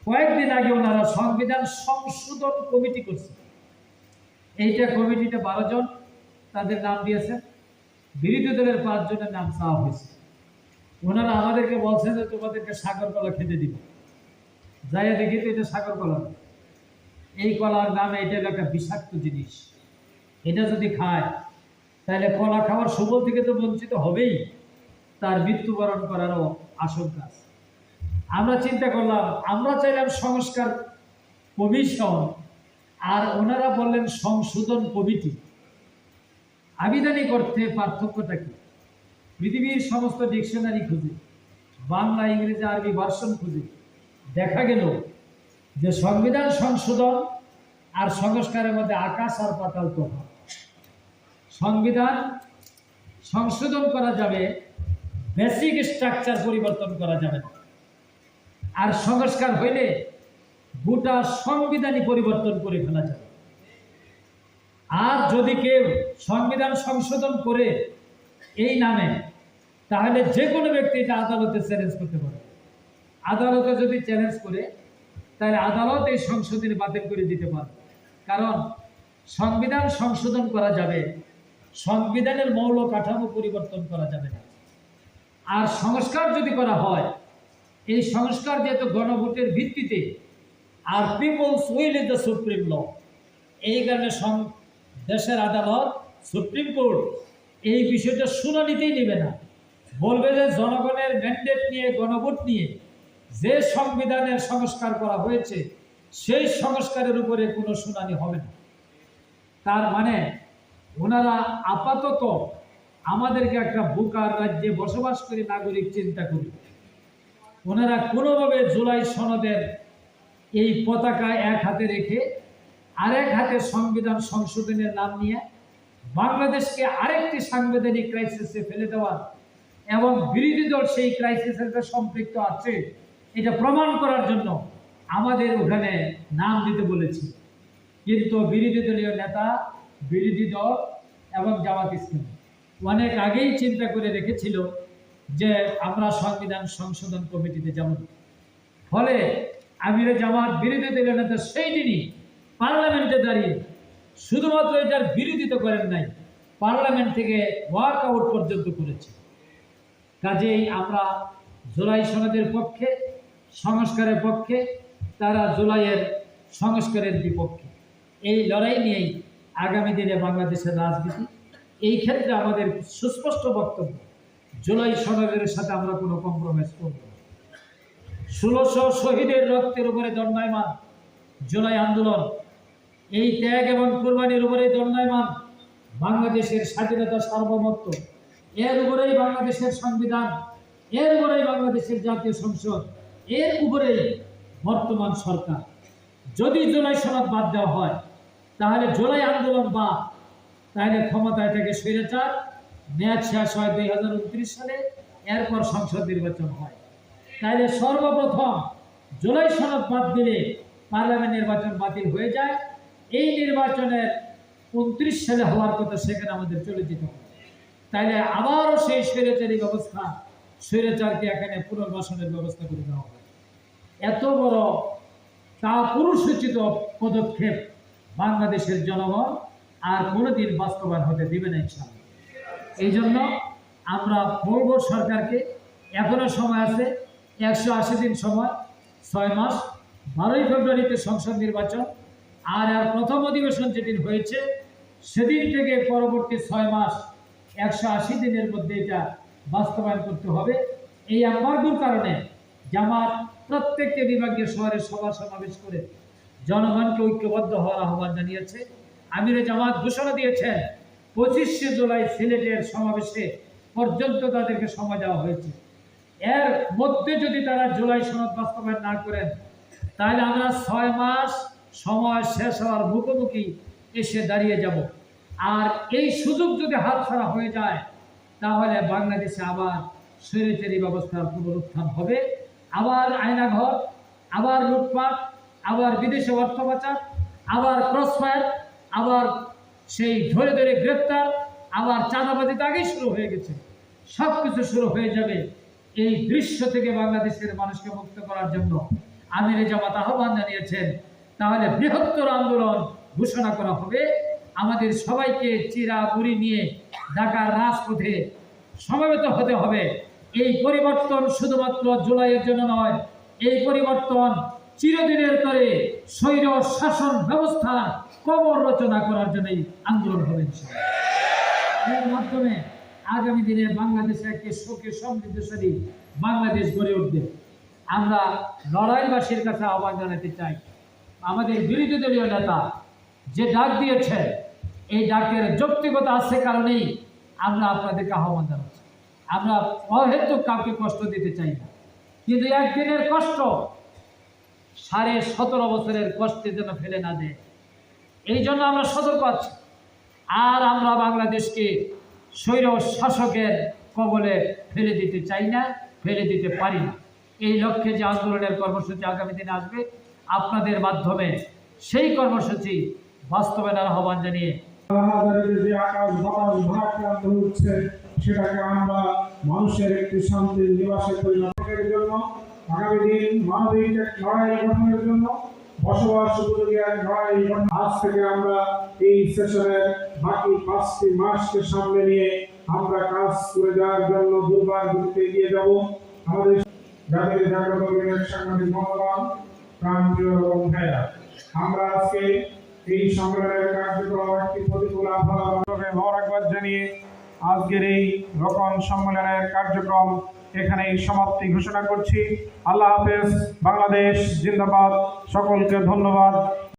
কয়েকদিন আগে ওনারা সংবিধান সংশোধন কমিটি করছে। এইটা কমিটিতে 12 জন তাদের নাম দিয়েছে, বিরোধী দলের 5 জনের নাম চাওয়া হয়েছে। ওনারা আমাদেরকে বলছেন যে তোমাদেরকে সাগর কলা খেতে দিব। যাইয়া দেখি তো এটা সাগর কলা না, এই কলার নামে এটা একটা বিষাক্ত জিনিস। এটা যদি খায় তাহলে কলা খাওয়ার সুফল থেকে তো বঞ্চিত হবেই, তার মৃত্যুবরণ করারও আশঙ্কা আছে। আমরা চিন্তা করলাম, আমরা চাইলাম সংস্কার কমিশন, আর ওনারা বললেন সংশোধন কমিটি। আবিধানিক অর্থে পার্থক্যটা কি? পৃথিবীর সমস্ত ডিকশনারি খুঁজে, বাংলা, ইংরেজি, আরবি ভার্সন খুঁজে দেখা গেল যে সংবিধান সংশোধন আর সংস্কারের মধ্যে আকাশ আর পাতাল তফাৎ। সংবিধান সংশোধন করা যাবে, বেসিক স্ট্রাকচার পরিবর্তন করা যাবে না। আর সংস্কার হইলে গোটা সংবিধানই পরিবর্তন করে ফেলা যাবে। আর যদি কেউ সংবিধান সংশোধন করে এই নামে, তাহলে যে কোনো ব্যক্তি এটা আদালতে চ্যালেঞ্জ করতে পারে। আদালতে যদি চ্যালেঞ্জ করে, তাহলে আদালত এই সংশোধনী বাতিল করে দিতে পারে। কারণ সংবিধান সংশোধন করা যাবে, সংবিধানের মৌল কাঠামো পরিবর্তন করা যাবে না। আর সংস্কার যদি করা হয়, এই সংস্কার যেহেতু গণভোটের ভিত্তিতে, আর people's will is the supreme law, এই কারণে দেশের আদালত, সুপ্রিম কোর্ট এই বিষয়টা শুনানিতেই নেবে না। বলবে যে জনগণের ম্যান্ডেট নিয়ে, গণভোট নিয়ে যে সংবিধানের সংস্কার করা হয়েছে, সেই সংস্কারের উপরে কোনো শুনানি হবে না। তার মানে ওনারা আপাতত আমাদেরকে একটা বোকার রাজ্যে বসবাস করে নাগরিক চিন্তা করি। ওনারা কোনোভাবে জুলাই সনদের এই পতাকা এক হাতে রেখে আরেক হাতে সংবিধান সংশোধনের নাম নিয়ে বাংলাদেশকে আরেকটি সাংবিধানিক ক্রাইসিসে ফেলে দেওয়ার, এবং বিরোধী দল সেই ক্রাইসিসের সাথে সম্পৃক্ত আছে এটা প্রমাণ করার জন্য আমাদের ওখানে নাম দিতে বলেছি। কিন্তু বিরোধী দলীয় নেতা, বিরোধী দল এবং জামাত ইসলাম অনেক আগেই চিন্তা করে রেখেছিল যে আমরা সংবিধান সংশোধন কমিটিতে যাব। ফলে আমিরে জামাত, বিরোধী দলীয় নেতা সেই দিনই পার্লামেন্টে দাঁড়িয়ে শুধুমাত্র এটার বিরোধিতা করেন নাই, পার্লামেন্ট থেকে ওয়াক আউট পর্যন্ত করেছে। কাজেই আমরা জুলাই সনদের পক্ষে, সংস্কারের পক্ষে, তারা জুলাইয়ের সংস্কারের বিপক্ষে। এই লড়াই নিয়েই আগামী দিনে বাংলাদেশের রাজনীতি। এই ক্ষেত্রে আমাদের সুস্পষ্ট বক্তব্য, জুলাই সনদের সাথে আমরা কোনো কম্প্রোমাইজ করব না। 1600 শহীদের রক্তের উপরে দণ্ডায়মান জুলাই আন্দোলন, এই ত্যাগ এবং কোরবানির উপরে দণ্ডায়মান বাংলাদেশের স্বাধীনতা, সার্বভৌমত্ব, এর উপরেই বাংলাদেশের সংবিধান, এর উপরেই বাংলাদেশের জাতীয় সংসদ, এর উপরেই বর্তমান সরকার। যদি জুলাই সনদ বাদ দেওয়া হয়, তাহলে জুলাই আন্দোলন বাদ, তাহলে ক্ষমতায় থেকে স্বৈরাচার, মেয়াদ শেষ হয় 2029 সালে, এরপর সংসদ নির্বাচন হয়। তাহলে সর্বপ্রথম জুলাই সনদ বাদ দিলে পার্লামেন্ট নির্বাচন বাতিল হয়ে যায়। এই নির্বাচনের 29 সালে হওয়ার কথা, সেখানে আমাদের চলে যেতে হবে। তাইলে আবারও সেই স্বৈরাচারী ব্যবস্থা, স্বৈরাচারকে এখানে পুনর্বাসনের ব্যবস্থা করে দেওয়া হবে। এত বড় কাপুরুষোচিত পদক্ষেপ বাংলাদেশের জনগণ আর কোনোদিন বাস্তবায়ন হতে দিবে না ইনশাআল্লাহ। এই জন্য আমরা বলব সরকারকে, এখনো সময় আছে, 180 দিন সময়, 6 মাস। 12ই ফেব্রুয়ারিতে সংসদ নির্বাচন, আর প্রথম অধিবেশন যেদিন হয়েছে সেদিন থেকে পরবর্তী 6 মাস, 180 দিনের মধ্যে এটা বাস্তবায়ন করতে হবে। এই এমবার্গোর কারণে জামাত প্রত্যেকটি বিভাগীয় শহরে সভা সমাবেশ করে জনগণকে ঐক্যবদ্ধ হওয়ার আহ্বান জানিয়েছে। আমিরে জামাত ঘোষণা দিয়েছেন 25শে জুলাই সিলেটের সমাবেশে পর্যন্ত তাদেরকে সময় দেওয়া হয়েছে। এর মধ্যে যদি তারা জুলাই সনদ বাস্তবায়ন না করেন, তাহলে আমরা 6 মাস সময় শেষ হওয়ার মুখোমুখি এসে দাঁড়িয়ে যাব। আর এই সুযোগ যদি হাতছাড়া হয়ে যায়, তাহলে বাংলাদেশে আবার স্বৈরাচারী ব্যবস্থার পুনরুত্থান হবে। আবার আয়নাঘর, আবার লুটপাট, আবার বিদেশে অর্থ পাচার, আবার ক্রসফায়ার, আবার সেই ধরে ধরে গ্রেপ্তার, আবার চাঁদাবাজি তো আগেই শুরু হয়ে গেছে। সব কিছু শুরু হয়ে যাবে। এই দৃশ্য থেকে বাংলাদেশের মানুষকে মুক্ত করার জন্য আমির জামাত আহ্বান জানিয়েছেন, তাহলে বৃহত্তর আন্দোলন ঘোষণা করা হবে। আমাদের সবাইকে চিরাবুরি নিয়ে ঢাকার রাজপথে সমবেত হতে হবে। এই পরিবর্তন শুধুমাত্র জুলাইয়ের জন্য নয়, এই পরিবর্তন চিরদিনের তরে স্বৈর শাসন ব্যবস্থা কবর রচনা করার জন্যই আন্দোলন হবে। এর মাধ্যমে আগামী দিনে বাংলাদেশে একটি সুখী সমৃদ্ধশালী বাংলাদেশ গড়ে উঠবে। আমরা লড়াইবাসীর কাছে আহ্বান জানাতে চাই, আমাদের বিরোধী দলীয় নেতা যে ডাক দিয়েছে, এই ডাকের যৌক্তিকতা আছে কারণেই আমরা আপনাদেরকে আহ্বান জানাচ্ছি। আমরা অহেতুক কাউকে কষ্ট দিতে চাই না, কিন্তু একদিনের কষ্ট 17.5 বছরের কষ্টে যেন ফেলে না দেয়, এই জন্য আমরা সতর্ক আছি। আর আমরা বাংলাদেশকে স্বৈর শাসকের কবলে ফেলে দিতে চাই না, ফেলে দিতে পারি না। এই লক্ষ্যে যে আন্দোলনের কর্মসূচি আগামী দিনে আসবে, আপনাদের মাধ্যমে সেই কর্মসূচি বাস্তবায়নের আহ্বান জানিয়ে যে আকাশ বাতাস ভারাক্রান্ত হচ্ছে, সেটাকে আমরা মানুষের একটি শান্তির নিবাসে পরিণতের জন্য, আগামী দিন মানবিক এক লড়াই গঠনের জন্য, বসবাস উপযোগী এক লড়াই গঠন। আজ থেকে আমরা এই সেশনের বাকি 5টি মাসকে সামনে নিয়ে আমরা কাজ করে যাওয়ার জন্য দুর্বার গতিতে এগিয়ে যাব। আমাদের জাতীয় জাগ্রত দলের সাংবাদিক মহোদয়, প্রাণপ্রিয় বন্ধুরা, আমরা আজকে এই সম্মেলনের কার্যক্রম একটি প্রতিকূল আবহাওয়াকে মোবারকবাদ জানিয়ে আজকের এই রোকন সম্মেলনের কার্যক্রম এখানেই সমাপ্তি ঘোষণা করছি। আল্লাহ হাফেজ। বাংলাদেশ জিন্দাবাদ। সকলকে ধন্যবাদ।